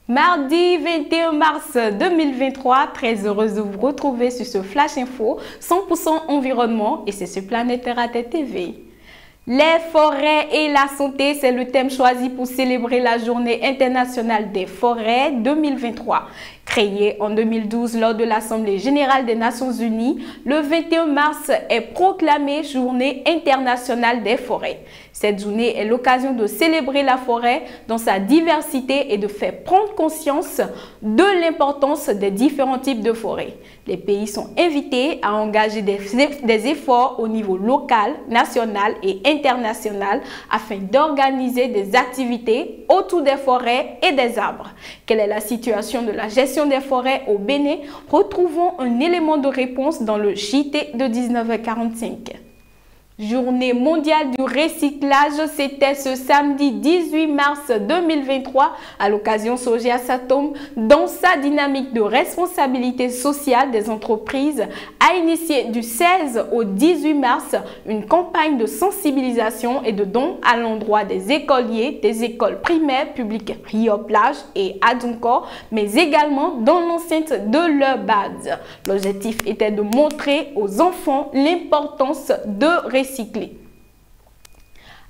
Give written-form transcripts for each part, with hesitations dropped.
Mardi 21 mars 2023, très heureuse de vous retrouver sur ce Flash Info 100% environnement et c'est sur Planète Terre TV. Les forêts et la santé, c'est le thème choisi pour célébrer la Journée internationale des forêts 2023. Créée en 2012 lors de l'Assemblée générale des Nations unies, le 21 mars est proclamée Journée internationale des forêts. Cette journée est l'occasion de célébrer la forêt dans sa diversité et de faire prendre conscience de l'importance des différents types de forêts. Les pays sont invités à engager des efforts au niveau local, national et international afin d'organiser des activités autour des forêts et des arbres. Quelle est la situation de la gestion des forêts au Bénin? Retrouvons un élément de réponse dans le JT de 19h45. Journée mondiale du recyclage, c'était ce samedi 18 mars 2023 à l'occasion Sogea Satom, dans sa dynamique de responsabilité sociale des entreprises, a initié du 16 au 18 mars une campagne de sensibilisation et de dons à l'endroit des écoliers des écoles primaires publiques Rio Plage et Adunko, mais également dans l'enceinte de leur base. L'objectif était de montrer aux enfants l'importance de recycler.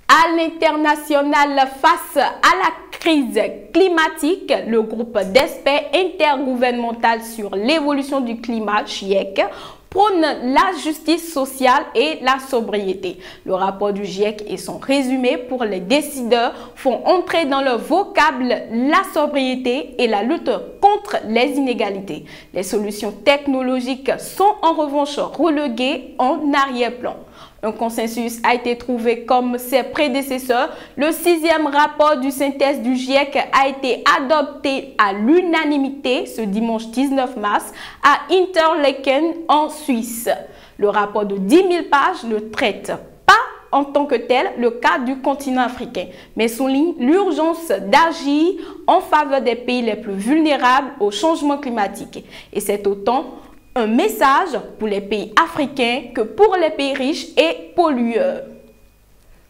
À l'international, face à la crise climatique, le groupe d'experts intergouvernemental sur l'évolution du climat, GIEC, prône la justice sociale et la sobriété. Le rapport du GIEC et son résumé pour les décideurs font entrer dans leur vocable la sobriété et la lutte contre les inégalités. Les solutions technologiques sont en revanche reléguées en arrière-plan. Un consensus a été trouvé comme ses prédécesseurs. Le 6e rapport du synthèse du GIEC a été adopté à l'unanimité ce dimanche 19 mars à Interlaken en Suisse. Le rapport de 10 000 pages ne traite pas en tant que tel le cas du continent africain, mais souligne l'urgence d'agir en faveur des pays les plus vulnérables au changement climatique. Et c'est autant un message pour les pays africains que pour les pays riches et pollueurs.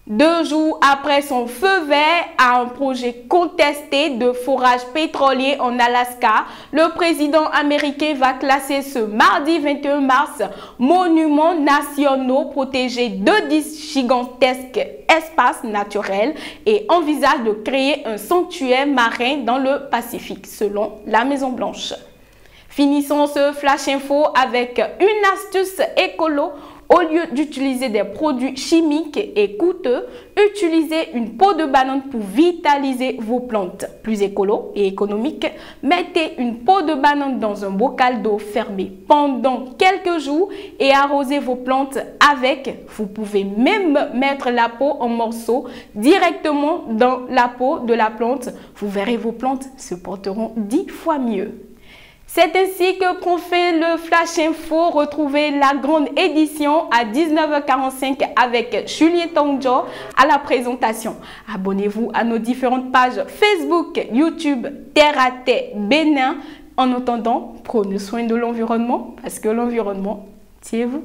2 jours après son feu vert à un projet contesté de forage pétrolier en Alaska, le président américain va classer ce mardi 21 mars monuments nationaux protégés de 10 gigantesques espaces naturels et envisage de créer un sanctuaire marin dans le Pacifique, selon la Maison-Blanche. Finissons ce Flash Info avec une astuce écolo. Au lieu d'utiliser des produits chimiques et coûteux, utilisez une peau de banane pour vitaliser vos plantes. Plus écolo et économique, mettez une peau de banane dans un bocal d'eau fermé pendant quelques jours et arrosez vos plantes avec. Vous pouvez même mettre la peau en morceaux directement dans la peau de la plante. Vous verrez, vos plantes se porteront 10 fois mieux. C'est ainsi que prend fin le Flash Info. Retrouvez la grande édition à 19h45 avec Julien Tongjo à la présentation. Abonnez-vous à nos différentes pages Facebook, YouTube, Terre à Terre Bénin. En attendant, prenez soin de l'environnement parce que l'environnement, c'est vous.